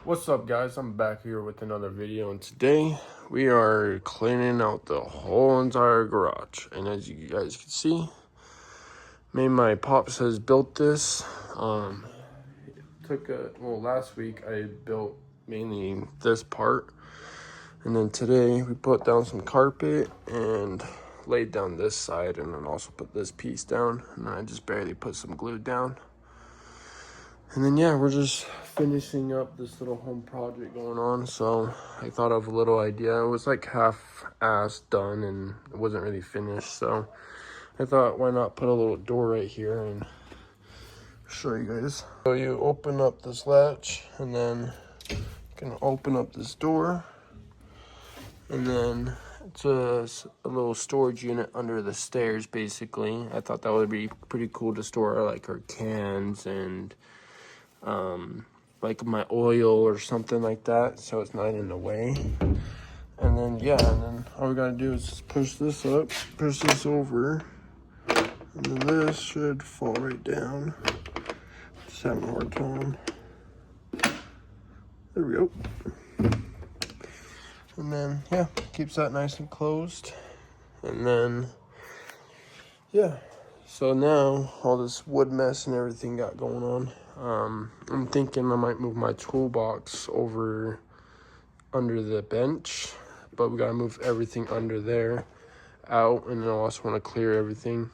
What's up, guys? I'm back here with another video, and today we are cleaning out the whole entire garage. And as you guys can see, my pops has built this. Last week I built mainly this part, and then today we put down some carpet and laid down this side, and then also put this piece down, and then I just barely put some glue down. And then, yeah, we're just finishing up this little home project going on. So I thought of a little idea. It was like half-assed done and it wasn't really finished. So I thought, why not put a little door right here and show you guys. So you open up this latch, and then you can open up this door. And then it's a little storage unit under the stairs, basically. I thought that would be pretty cool to store like our cans and like my oil or something like that, so it's not in the way. And then all we gotta do is just push this up, push this over, and then this should fall right down. Just having a hard time. There we go. And then, yeah, keeps that nice and closed. And then, yeah, so now all this wood mess and everything got going on. I'm thinking I might move my toolbox over under the bench, but we gotta move everything under there out, and then I also want to clear everything.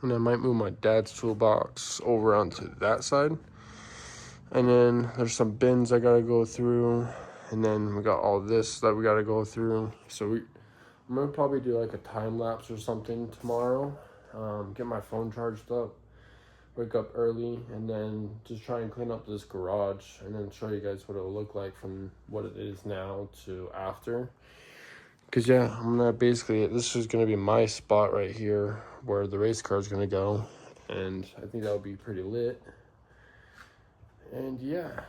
And I might move my dad's toolbox over onto that side. And then there's some bins I gotta go through, and then we got all this that we gotta go through. So I'm gonna probably do like a time lapse or something tomorrow. Get my phone charged up, wake up early, and then just try and clean up this garage, and then show you guys what it'll look like from what it is now to after. Because yeah, I'm gonna basically, this is gonna be my spot right here where the race car is gonna go, and I think that'll be pretty lit. And yeah,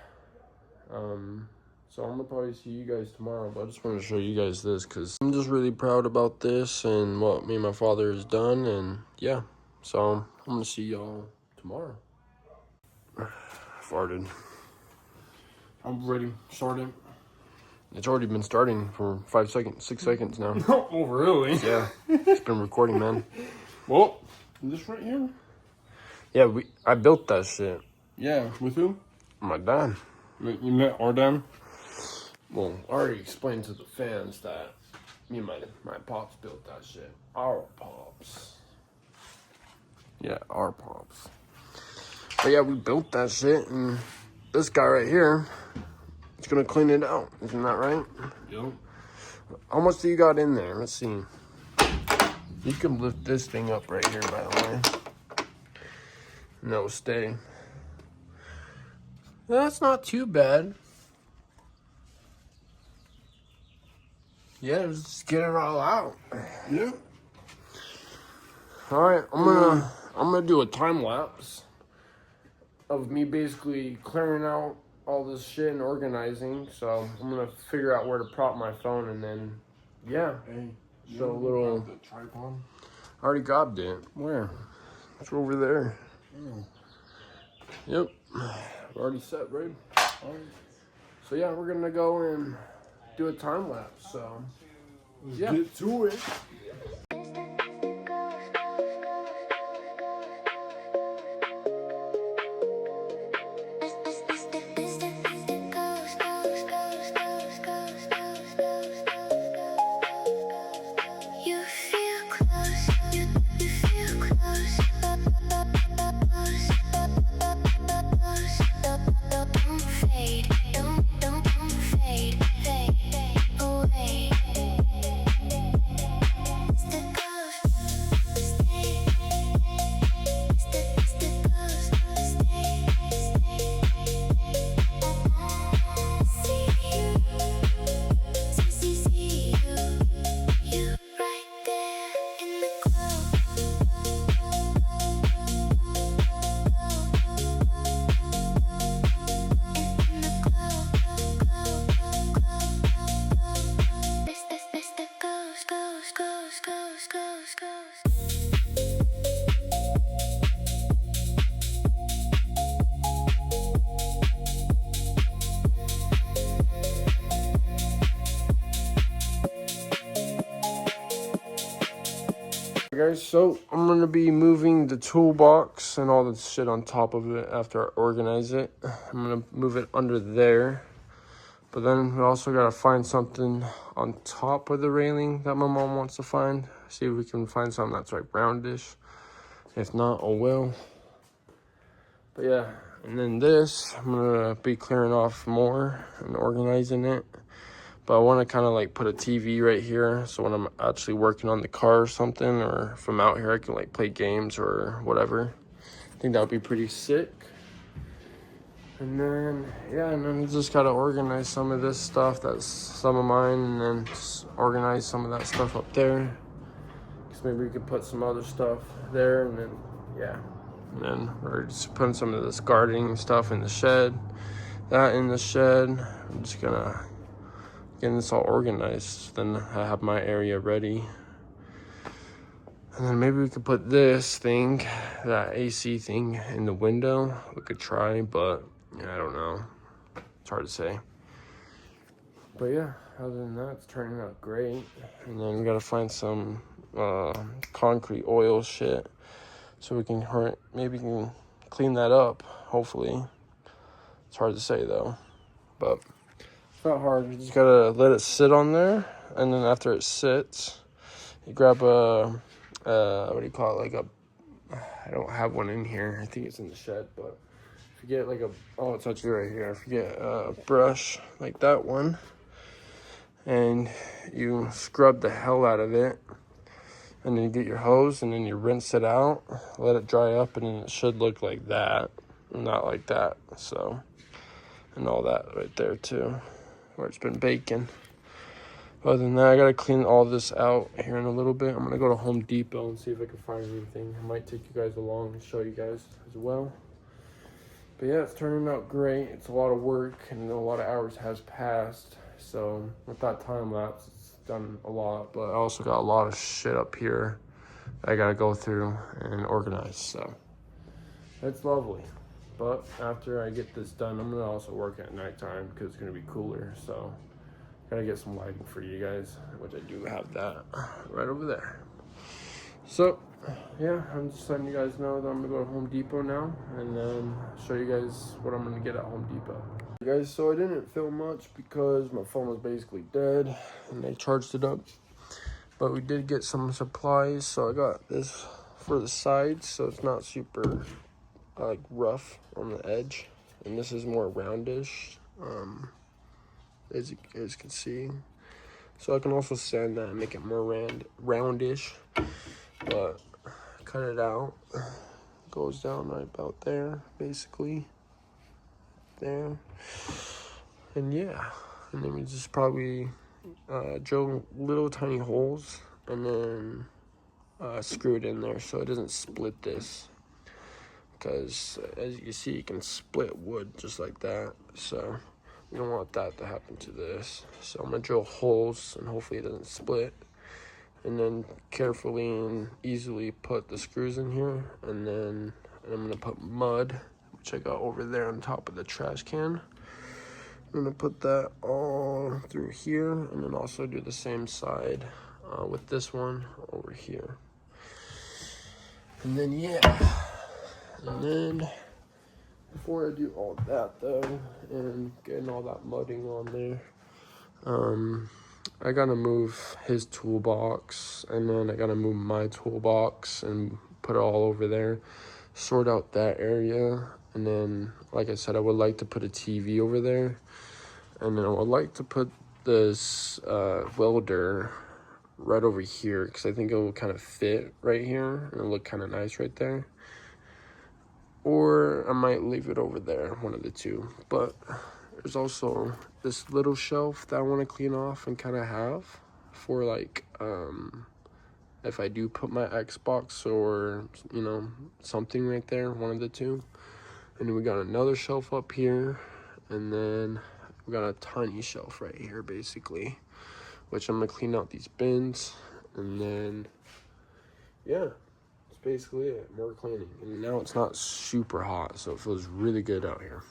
so I'm gonna probably see you guys tomorrow, but I just want to show you guys this because I'm just really proud about this and what me and my father has done. And yeah, so I'm gonna see y'all tomorrow. Farted. I'm ready. Starting. It's already been starting for 6 seconds now. Oh, really? Yeah, it's been recording, man. Well, this right here? Yeah, I built that shit. Yeah, with who? My dad. You met our dad? Well, I already explained to the fans that me and my pops built that shit. Our pops. Yeah, our pops. But yeah, we built that shit, and this guy right here is gonna clean it out. Isn't that right? Yep. How much do you got in there? Let's see. You can lift this thing up right here, by the way. No, stay. That's not too bad. Yeah, just get it all out. Yeah. All right, I'm gonna do a time lapse of me basically clearing out all this shit and organizing. So I'm gonna figure out where to prop my phone, and then yeah. Hey, So a little. the tripod? I already grabbed it. Where? It's over there. Oh. Yep. Already set, babe. All right. So yeah, we're gonna go and do a time lapse. So Let's yeah. get to it. guys, so I'm gonna be moving the toolbox and all the shit on top of it after I organize it. I'm gonna move it under there, but then we also gotta find something on top of the railing that my mom wants to find. See if we can find something that's like roundish. If not, oh well. But yeah, and then this, I'm gonna be clearing off more and organizing it. But I want to kind of like put a TV right here, so when I'm actually working on the car or something, or if I'm out here, I can like play games or whatever. I think that would be pretty sick. And then, yeah, and then just got to organize some of this stuff that's some of mine, and then just organize some of that stuff up there. Because maybe we could put some other stuff there, and then, yeah. And then we're just putting some of this gardening stuff in the shed. That in the shed. I'm just going to getting this all organized, then I have my area ready. And then maybe we could put this thing, that AC thing, in the window. We could try, but yeah, I don't know. It's hard to say. But yeah, other than that, it's turning out great. And then we gotta find some concrete oil shit so we can maybe can clean that up, hopefully. It's hard to say though, but it's not hard. You just gotta let it sit on there, and then after it sits, you grab a what do you call it? Like I don't have one in here. I think it's in the shed, but if you get like it's actually right here. If you get a brush like that one, and you scrub the hell out of it, and then you get your hose, and then you rinse it out, let it dry up, and then it should look like that, not like that. So, and all that right there too, where it's been baking. Other than that, I gotta clean all this out here in a little bit. I'm gonna go to Home Depot and see if I can find anything. I might take you guys along and show you guys as well. But yeah, it's turning out great. It's a lot of work and a lot of hours has passed. So with that time lapse, it's done a lot. But I also got a lot of shit up here that I gotta go through and organize. So it's lovely. But after I get this done, I'm gonna also work at nighttime because it's gonna be cooler. So gotta get some lighting for you guys, which I do have that right over there. So yeah, I'm just letting you guys know that I'm gonna go to Home Depot now and then show you guys what I'm gonna get at Home Depot. Guys, so I didn't film much because my phone was basically dead and they charged it up. But we did get some supplies, so I got this for the sides so it's not super like rough on the edge. And this is more roundish. As you guys can see, so I can also sand that and make it more roundish, but cut it out, goes down right about there, basically there. And yeah, and then we just probably drill little tiny holes and then screw it in there so it doesn't split this, because as you can see, you can split wood just like that, so you don't want that to happen to this. So I'm gonna drill holes and hopefully it doesn't split. And then carefully and easily put the screws in here. And then I'm gonna put mud, which I got over there on top of the trash can. I'm gonna put that all through here, and then also do the same side with this one over here. And then yeah, and then before I do all that though, and getting all that mudding on there, I gotta move his toolbox, and then I gotta move my toolbox and put it all over there, sort out that area, and then, like I said, I would like to put a TV over there, and then I would like to put this welder right over here, because I think it will kind of fit right here, and it'll look kind of nice right there. Or I might leave it over there, one of the two. But there's also this little shelf that I want to clean off and kind of have for like, if I do put my Xbox or, you know, something right there, one of the two. And then we got another shelf up here. And then we got a tiny shelf right here, basically, which I'm going to clean out these bins. And then, yeah. Basically it, more cleaning. And now it's not super hot, so it feels really good out here.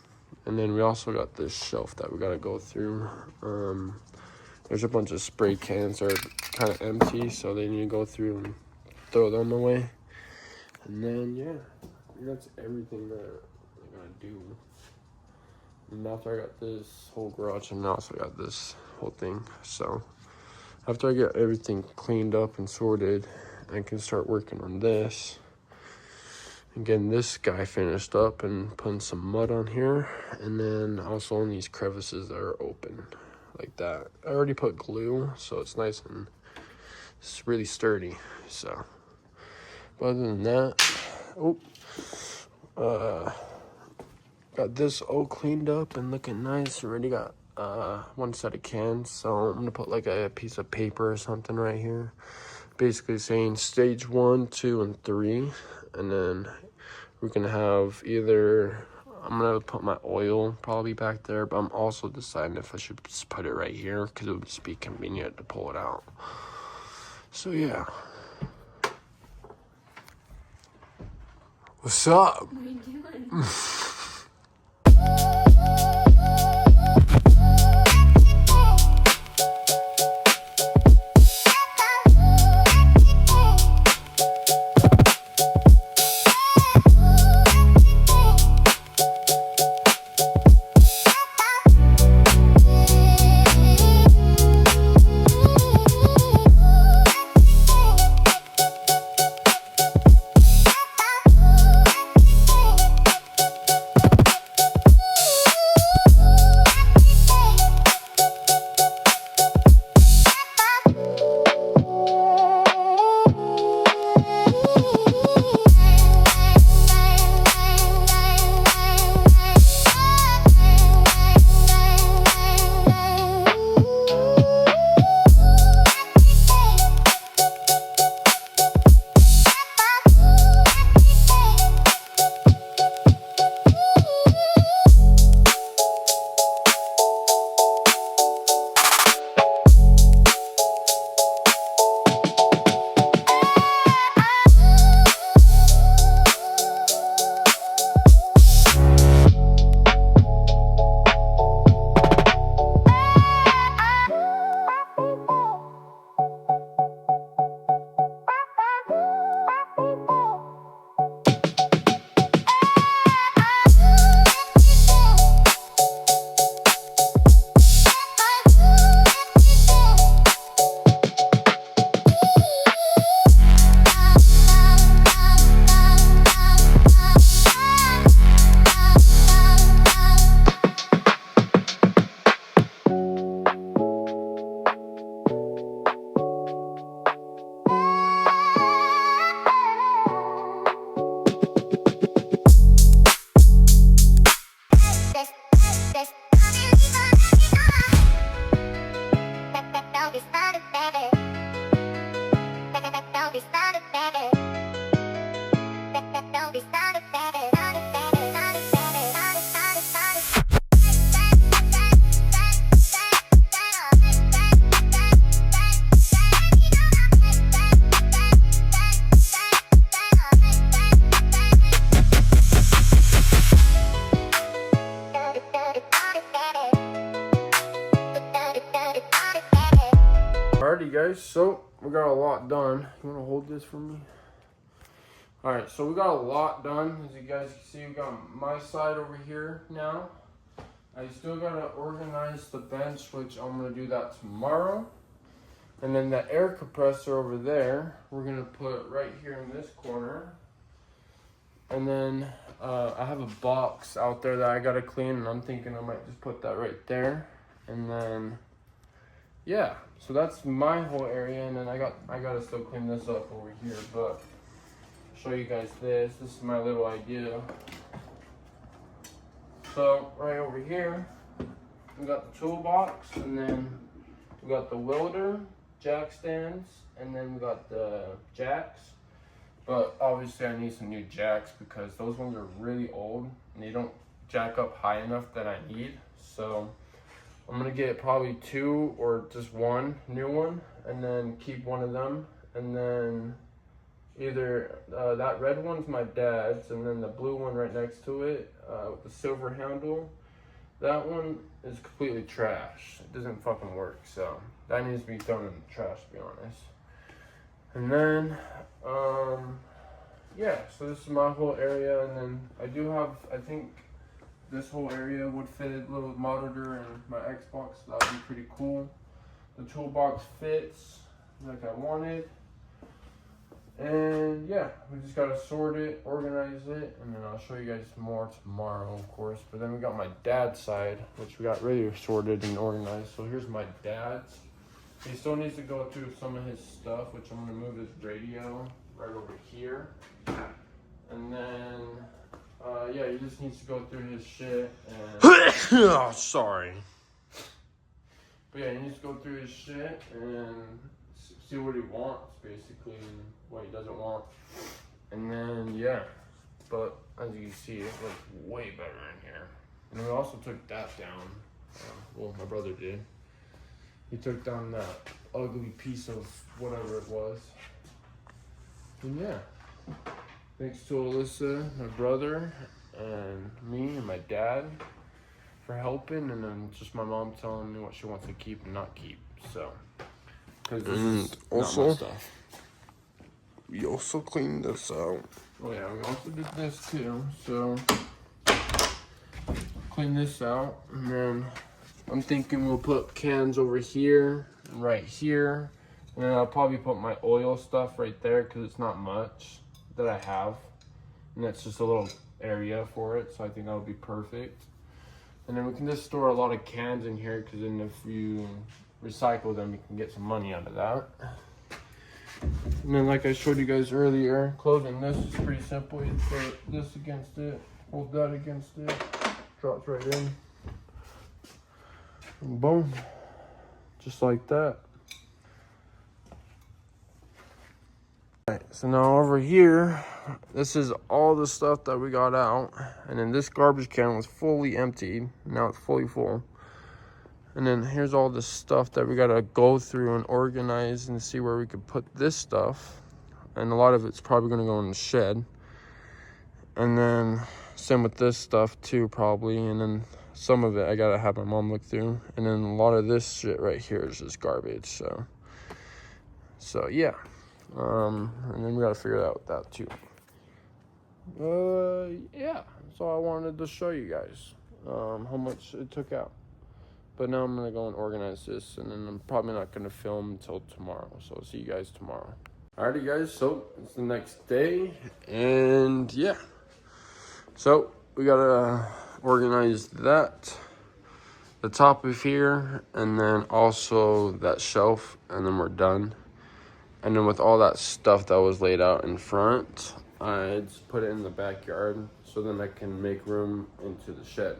And then we also got this shelf that we gotta go through. There's a bunch of spray cans that are kind of empty, so they need to go through and throw them away. And then, yeah, that's everything that I'm gonna do. And after I got this whole garage, and also got this whole thing. So after I get everything cleaned up and sorted, I can start working on this. And getting this guy finished up and putting some mud on here. And then also on these crevices that are open like that. I already put glue, so it's nice and it's really sturdy. So, but other than that, got this all cleaned up and looking nice. Already got one set of cans, so I'm gonna put like a piece of paper or something right here, basically saying stage 1, 2, and 3, and then we're gonna have either, I'm gonna put my oil probably back there, but I'm also deciding if I should just put it right here because it would just be convenient to pull it out. So yeah. What's up? What are you doing? Alrighty guys, so we got a lot done. You wanna hold this for me? Alright, so we got a lot done. As you guys can see, we got my side over here now. I still gotta organize the bench, which I'm gonna do that tomorrow. And then the air compressor over there, we're gonna put right here in this corner. And then I have a box out there that I gotta clean, and I'm thinking I might just put that right there. And then, yeah, so that's my whole area. And then I gotta still clean this up over here, but I'll show you guys this. This is my little idea. So right over here, we got the toolbox, and then we got the welder, jack stands, and then we got the jacks. But obviously I need some new jacks because those ones are really old and they don't jack up high enough that I need. So I'm gonna get probably 2 or just 1 new one, and then keep one of them. And then either that red one's my dad's, and then the blue one right next to it with the silver handle, that one is completely trash. It doesn't fucking work, so that needs to be thrown in the trash, to be honest. And then, yeah, so this is my whole area, and then I do have, I think this whole area would fit a little monitor and my Xbox, so that would be pretty cool. The toolbox fits like I wanted. And yeah, we just gotta sort it, organize it, and then I'll show you guys more tomorrow, of course. But then we got my dad's side, which we got really sorted and organized. So here's my dad's. He still needs to go through some of his stuff, which I'm gonna move his radio right over here. And then, yeah, he just needs to go through his shit and... Oh, sorry. But yeah, he needs to go through his shit and see what he wants, basically, and what he doesn't want. And then, yeah. But, as you can see, it looks way better in here. And we also took that down. Well, my brother did. He took down that ugly piece of whatever it was. And yeah. Thanks to Alyssa, my brother, and me and my dad for helping, and then just my mom telling me what she wants to keep and not keep. So, because this is also, not my stuff. We also cleaned this out. Oh yeah, we also did this too. So, clean this out, and then I'm thinking we'll put cans over here, and right here, and then I'll probably put my oil stuff right there because it's not much that I have, and that's just a little area for it. So I think that'll be perfect. And then we can just store a lot of cans in here, because then if you recycle them, you can get some money out of that. And then, like I showed you guys earlier, closing this is pretty simple. You put this against it, hold that against it, drops right in. And boom. Just like that. Alright, so now over here, this is all the stuff that we got out. And then this garbage can was fully emptied. Now it's fully full. And then here's all the stuff that we gotta go through and organize and see where we could put this stuff. And a lot of it's probably gonna go in the shed. And then same with this stuff too, probably. And then some of it I gotta have my mom look through. And then a lot of this shit right here is just garbage. So yeah. And then we gotta figure out that too. Yeah. That's all I wanted to show you guys. How much it took out. But now I'm gonna go and organize this, and then I'm probably not gonna film until tomorrow. So I'll see you guys tomorrow. Alrighty guys, so it's the next day, and yeah. So we gotta organize that, the top of here, and then also that shelf, and then we're done. And then with all that stuff that was laid out in front, I just put it in the backyard, so then I can make room into the shed.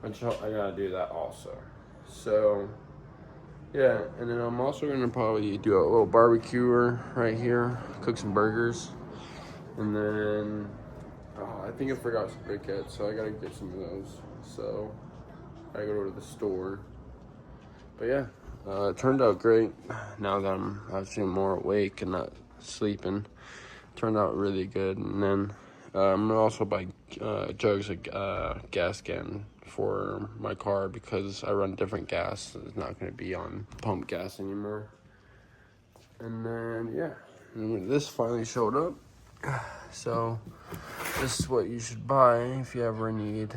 Which I gotta do that also. So, yeah, and then I'm also gonna probably do a little barbecuer right here, cook some burgers, and then I think I forgot some briquettes, so I gotta get some of those. So I go to the store. But yeah, it turned out great. Now that I'm actually more awake and not sleeping, it turned out really good. And then I'm gonna also buy jugs of gas can for my car, because I run different gas. It's not going to be on pump gas anymore. And then yeah, and this finally showed up. So this is what you should buy if you ever need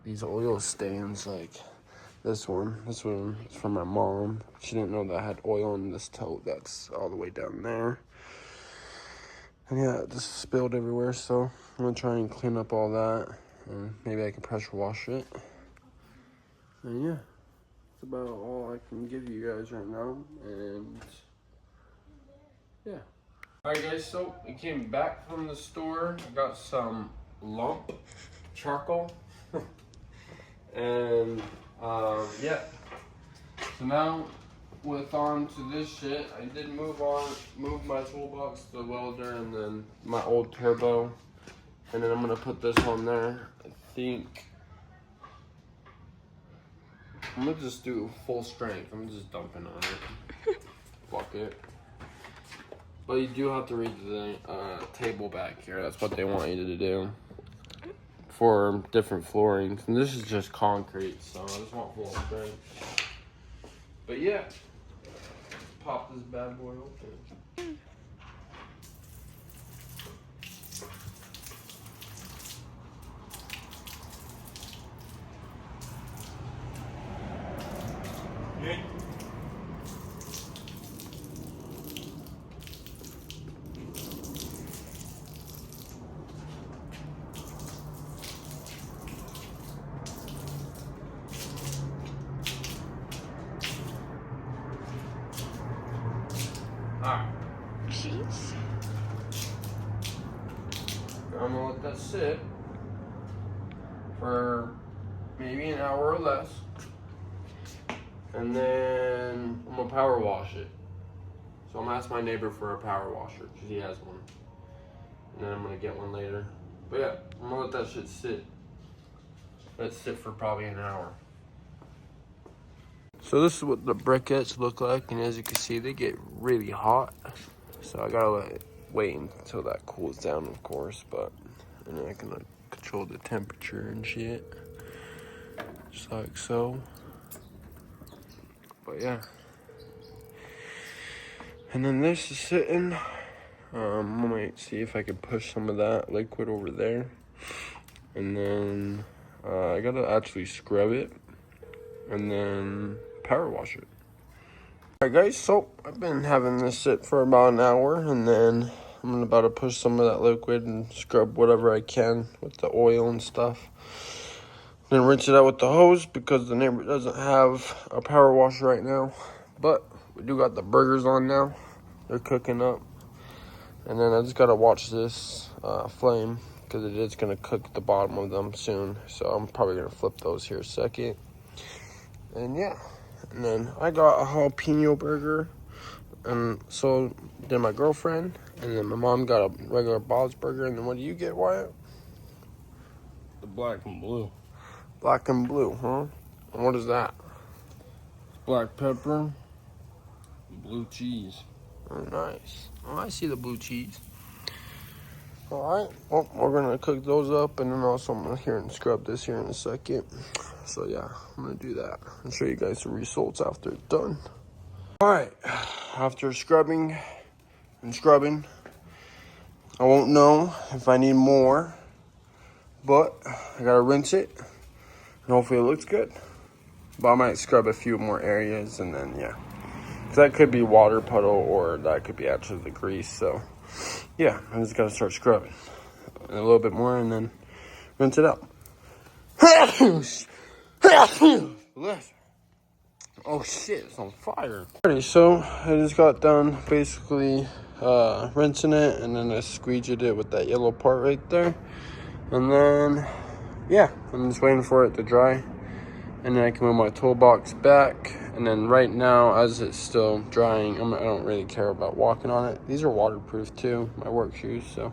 these oil stains, like this one. This one is from my mom. She didn't know that I had oil in this tote that's all the way down there. And yeah, it just spilled everywhere, so I'm gonna try and clean up all that. And maybe I can pressure wash it. And yeah, that's about all I can give you guys right now. And yeah. Alright guys, so we came back from the store. I got some lump charcoal. And yeah. So now with on to this shit, I did move my toolbox, the welder, and then my old turbo. And then I'm gonna put this on there. I think I'm gonna just do full strength. I'm just dumping on it. Fuck it. But you do have to read the table back here. That's what they want you to do for different floorings. And this is just concrete, so I just want full strength. But yeah, pop this bad boy open. Yeah. Alright, Jeez. I'm gonna let that sit for maybe an hour or less. And then I'm gonna power wash it. So I'm gonna ask my neighbor for a power washer because he has one. And then I'm gonna get one later. But yeah, I'm gonna let that shit sit. Let it sit for probably an hour. So this is what the briquettes look like, and as you can see, they get really hot. So I gotta wait until that cools down, of course, but and then I can control the temperature and shit, just like so. But yeah, and then this is sitting. I might see if I can push some of that liquid over there, and then I gotta actually scrub it, and then power wash it. Alright guys, so I've been having this sit for about an hour, and then I'm about to push some of that liquid and scrub whatever I can with the oil and stuff. Then rinse it out with the hose because the neighbor doesn't have a power washer right now. But we do got the burgers on now. They're cooking up. And then I just gotta watch this flame because it is gonna cook the bottom of them soon. So I'm probably gonna flip those here a second. And yeah. And then I got a jalapeno burger, and so did my girlfriend, and then my mom got a regular Bob's burger, and then what do you get, Wyatt? The black and blue. Black and blue, huh? And what is that? Black pepper, blue cheese. Oh, nice. Oh, I see the blue cheese. All right, well, we're gonna cook those up, and then also I'm gonna here and scrub this here in a second. So yeah, I'm gonna do that and show you guys the results after it's done. All right, after scrubbing and scrubbing, I won't know if I need more, but I gotta rinse it, and hopefully it looks good. But I might scrub a few more areas, and then yeah, because that could be water puddle, or that could be actually the grease. So yeah, I just gotta start scrubbing and a little bit more, and then rinse it out. Oh shit, it's on fire. Alrighty, so I just got done basically rinsing it, and then I squeegeed it with that yellow part right there. And then, yeah, I'm just waiting for it to dry. And then I can move my toolbox back. And then right now, as it's still drying, I don't really care about walking on it. These are waterproof too, my work shoes, so.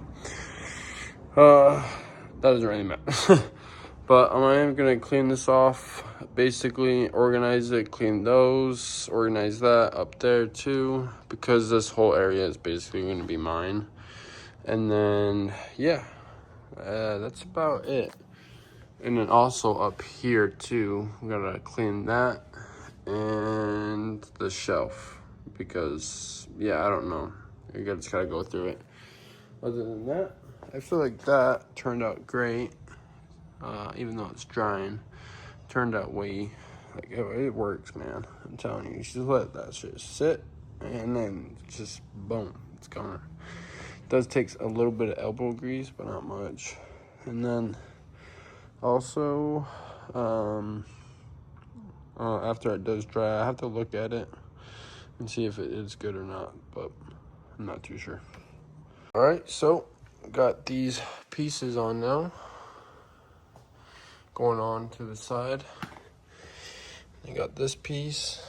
That doesn't really matter. But I'm gonna clean this off, basically organize it, clean those, organize that up there too, because this whole area is basically gonna be mine. And then, yeah, that's about it. And then also up here too, I'm gonna clean that and the shelf, because, yeah, I don't know. I just gotta go through it. Other than that, I feel like that turned out great. Even though it's drying, turned out way, like, it works, man. I'm telling you, you should let that shit sit, and then just boom, it's gone. It does take a little bit of elbow grease, but not much. And then also, after it does dry, I have to look at it and see if it is good or not, but I'm not too sure. All right, so got these pieces on now. Going on to the side, I got this piece,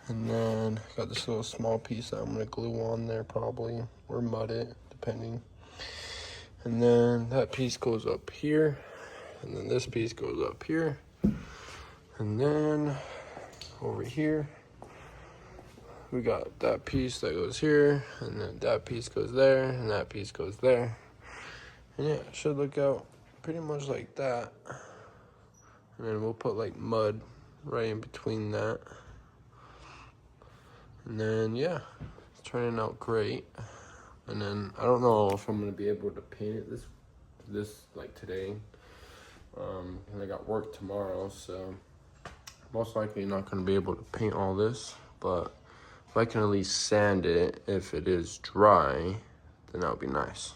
and then got this little small piece that I'm gonna glue on there probably, or mud it, depending. And then that piece goes up here, and then this piece goes up here, and then over here we got that piece that goes here, and then that piece goes there, and that piece goes there. And yeah, it should look out pretty much like that. And then we'll put like mud right in between that. And then, yeah, it's turning out great. And then I don't know if I'm gonna be able to paint it this like today. And I got work tomorrow, so most likely not gonna be able to paint all this. But if I can at least sand it, if it is dry, then that would be nice.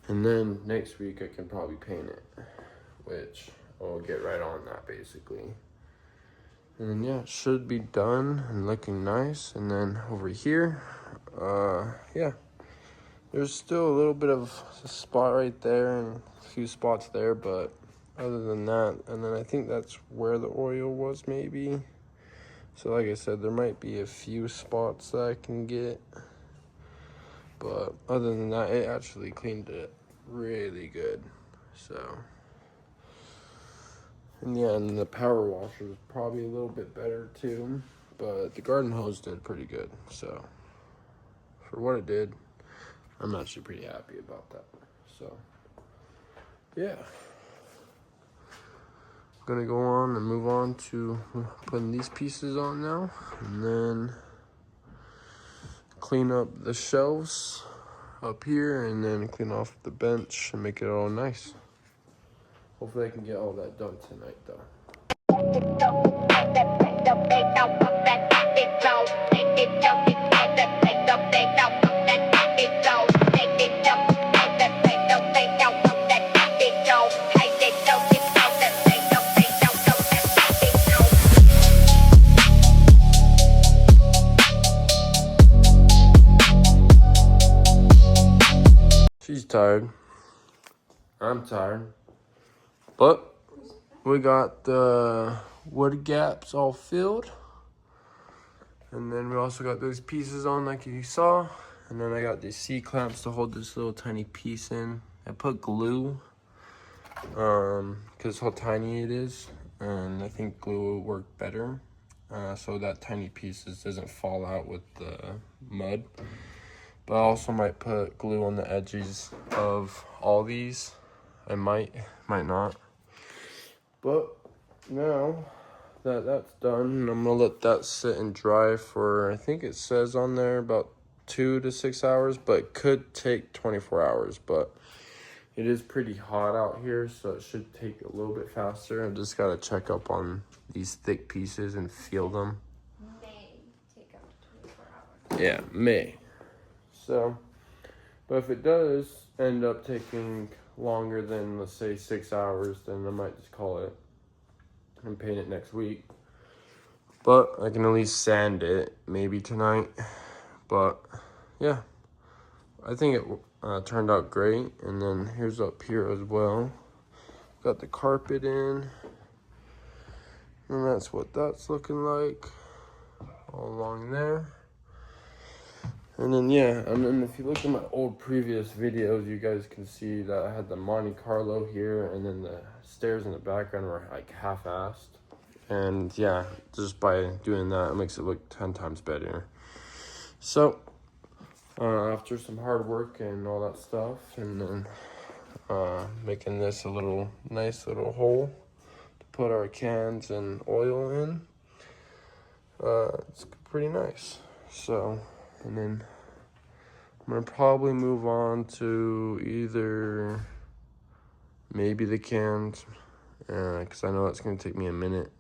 And then next week I can probably paint it, which I'll get right on that basically. And then yeah, it should be done and looking nice. And then over here, yeah, there's still a little bit of a spot right there and a few spots there, but other than that, and then I think that's where the oil was maybe. So like I said, there might be a few spots that I can get, but other than that, it actually cleaned it really good. So, and yeah, and the power washer was probably a little bit better too, but the garden hose did pretty good. So for what it did, I'm actually pretty happy about that. So yeah, I'm gonna go on and move on to putting these pieces on now, and then clean up the shelves up here, and then clean off the bench and make it all nice. Hopefully I can get all that done tonight though. She's tired. I'm tired. But we got the wood gaps all filled. And then we also got those pieces on like you saw. And then I got these C-clamps to hold this little tiny piece in. I put glue, because how tiny it is. And I think glue will work better. So that tiny pieces doesn't fall out with the mud. But I also might put glue on the edges of all these. I might not. But now that that's done, I'm gonna let that sit and dry for, I think it says on there about 2 to 6 hours, but it could take 24 hours. But it is pretty hot out here, so it should take a little bit faster. I just gotta check up on these thick pieces and feel them. May take up to 24 hours. Yeah, may. So, but if it does end up taking longer than, let's say, 6 hours, then I might just call it and paint it next week. But I can at least sand it maybe tonight. But yeah, I think it turned out great. And then here's up here as well. Got the carpet in, and that's what that's looking like all along there. And then yeah, and then if you look at my old previous videos, you guys can see that I had the Monte Carlo here, and then the stairs in the background were like half-assed. And yeah, just by doing that, it makes it look 10 times better. So after some hard work and all that stuff, and then making this a nice little hole to put our cans and oil in, it's pretty nice. So, and then I'm gonna probably move on to either maybe the cans, because I know it's gonna take me a minute,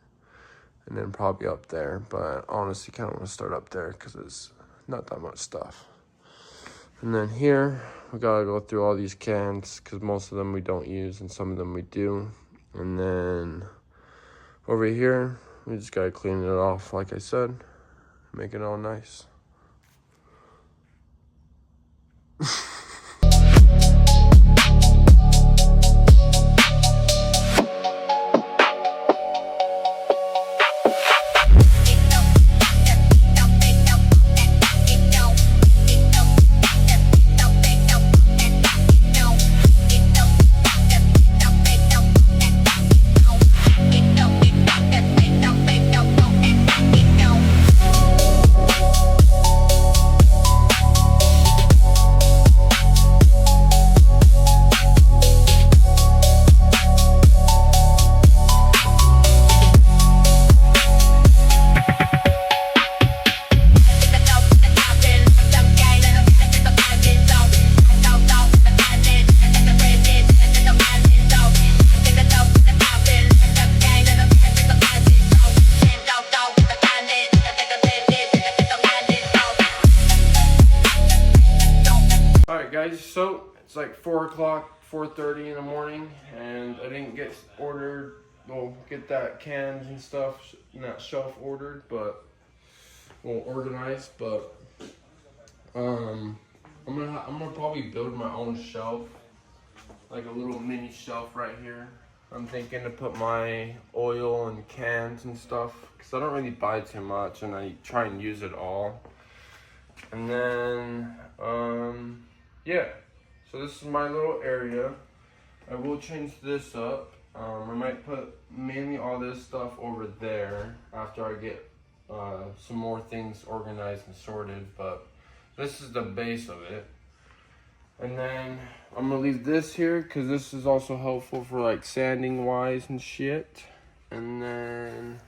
and then probably up there. But honestly, kind of want to start up there because it's not that much stuff. And then here we gotta go through all these cans because most of them we don't use and some of them we do. And then over here we just gotta clean it off, like I said, make it all nice. so it's like 4 o'clock, 4:30 in the morning, and I didn't get get that cans and stuff, not shelf ordered, but organized. But I'm gonna probably build my own shelf, like a little mini shelf right here. I'm thinking to put my oil and cans and stuff, because I don't really buy too much and I try and use it all. And then, yeah, so this is my little area. I will change this up. I might put mainly all this stuff over there after I get some more things organized and sorted, but this is the base of it. And then I'm gonna leave this here because this is also helpful for like sanding wise and shit. And then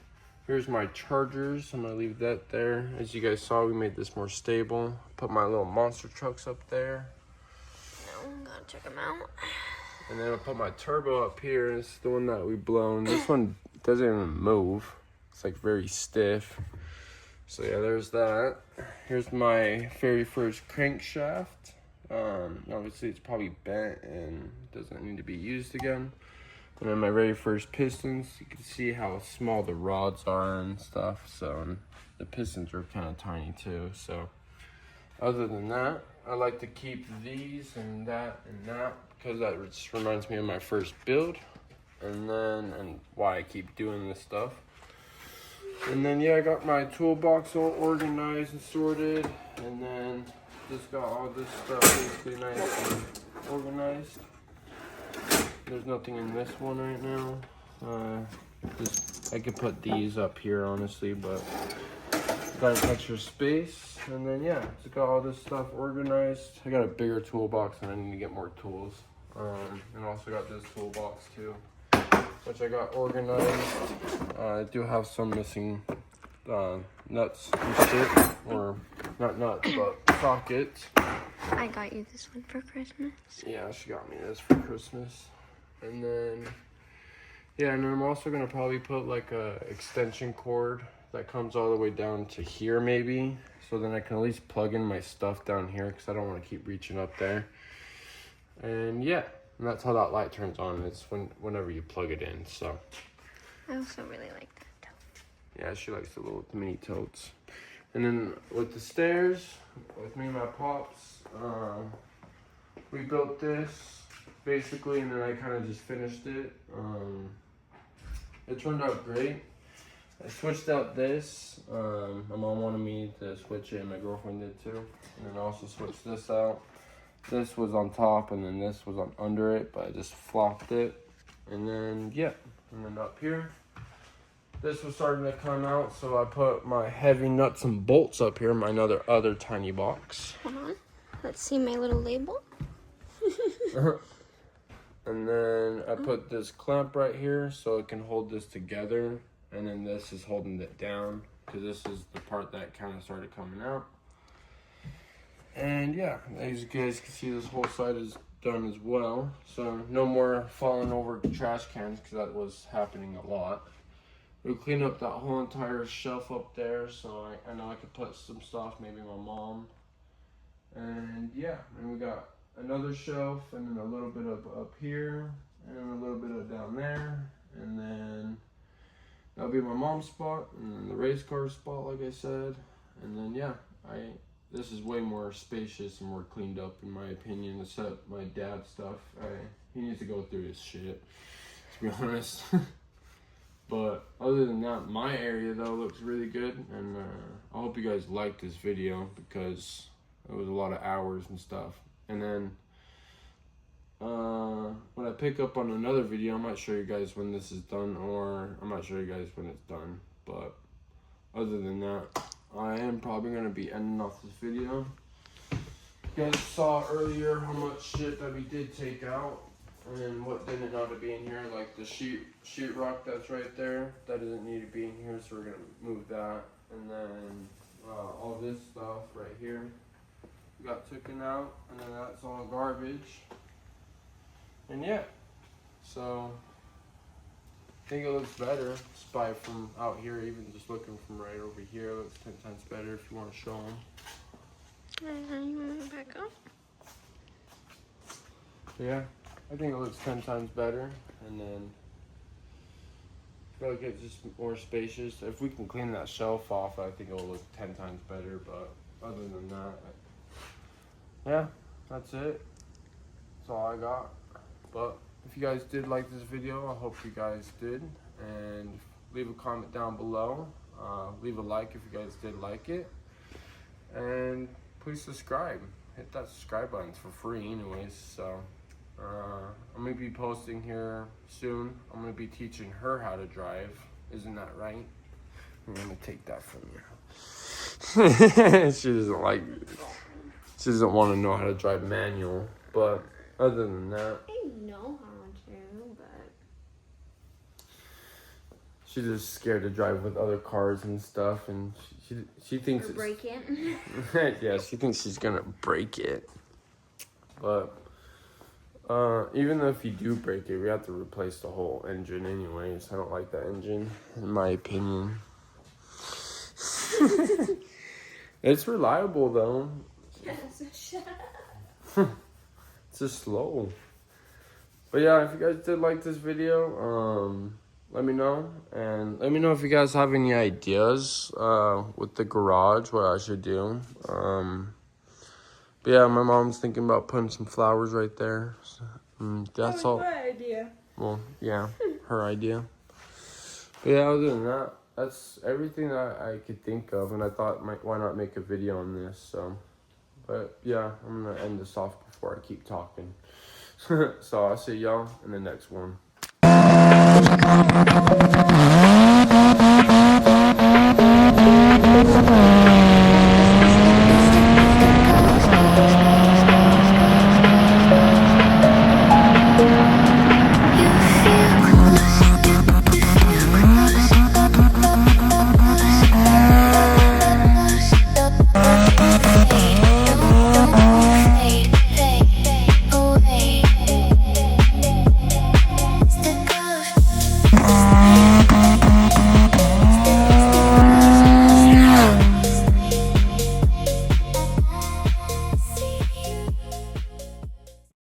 here's my chargers. I'm gonna leave that there. As you guys saw, we made this more stable. Put my little monster trucks up there. No, I'm gonna check them out. And then I'll put my turbo up here. This is the one that we blown. This one doesn't even move. It's like very stiff. So yeah, there's that. Here's my very first crankshaft. Obviously it's probably bent and doesn't need to be used again. And then my very first pistons, you can see how small the rods are and stuff. So and the pistons are kind of tiny too. So other than that, I like to keep these and that because that just reminds me of my first build, and why I keep doing this stuff. And then yeah, I got my toolbox all organized and sorted, and then just got all this stuff basically nice and organized. There's nothing in this one right now. I could put these up here honestly, but got an extra space. And then yeah, just got all this stuff organized. I got a bigger toolbox and I need to get more tools. And also got this toolbox too, which I got organized. I do have some missing nuts and shit, or not nuts, but sockets. I got you this one for Christmas. Yeah, she got me this for Christmas. And then, yeah, and then I'm also gonna probably put like a extension cord that comes all the way down to here maybe, so then I can at least plug in my stuff down here because I don't want to keep reaching up there. And yeah, and that's how that light turns on. It's whenever you plug it in. So I also really like that. yeah, she likes the little mini totes. And then with the stairs, with me and my pops, we built this basically, and then I kind of just finished it. It turned out great. I switched out this. My mom wanted me to switch it, and my girlfriend did too. And then I also switched this out. This was on top, and then this was on under it, but I just flopped it. And then yeah, and then up here, this was starting to come out, so I put my heavy nuts and bolts up here in my other tiny box. Hold on. Let's see my little label. And then I put this clamp right here so it can hold this together. And then this is holding it down because this is the part that kind of started coming out. And yeah, as you guys can see, this whole side is done as well. So no more falling over trash cans because that was happening a lot. We cleaned up that whole entire shelf up there, so I know I could put some stuff, maybe my mom. And yeah, and we got another shelf, and then a little bit of up here, and then a little bit of down there, and then that'll be my mom's spot, and then the race car spot, like I said. And then yeah, this is way more spacious and more cleaned up in my opinion, except my dad's stuff. He needs to go through his shit, to be honest. But other than that, my area though looks really good, and I hope you guys liked this video because it was a lot of hours and stuff. And then when I pick up on another video, I might show you guys when this is done, or I might show you guys when it's done. But other than that, I am probably going to be ending off this video. You guys saw earlier how much shit that we did take out and what didn't need to be in here, like the sheet rock that's right there, that doesn't need to be in here, so we're going to move that. And then all this stuff right here got taken out, and then that's all garbage. And yeah, so I think it looks better spy from out here, even just looking from right over here. It looks 10 times better if you want to show them. You want to back up? Yeah, I think it looks 10 times better, and then I feel like it's just more spacious. If we can clean that shelf off, I think it'll look 10 times better, but other than that, yeah, that's it. That's all I got. But if you guys did like this video, I hope you guys did, and leave a comment down below. Leave a like if you guys did like it, and please subscribe. Hit that subscribe button. It's for free anyways. So I'm gonna be posting here soon. I'm gonna be teaching her how to drive. Isn't that right? I'm gonna take that from you. She doesn't want to know how to drive manual, but other than that, I know how to, but she's just scared to drive with other cars and stuff, and she thinks or break it. yeah, she thinks she's gonna break it. But even though if you do break it, we have to replace the whole engine anyways. I don't like that engine, in my opinion. It's reliable though. Shut up. It's just slow. But yeah, if you guys did like this video, let me know. And let me know if you guys have any ideas with the garage, what I should do. But yeah, my mom's thinking about putting some flowers right there. So, that's all. My idea. Well, yeah, her idea. But yeah, other than that, that's everything that I could think of. And I thought, why not make a video on this? So, but yeah, I'm going to end this off before I keep talking. So I'll see y'all in the next one.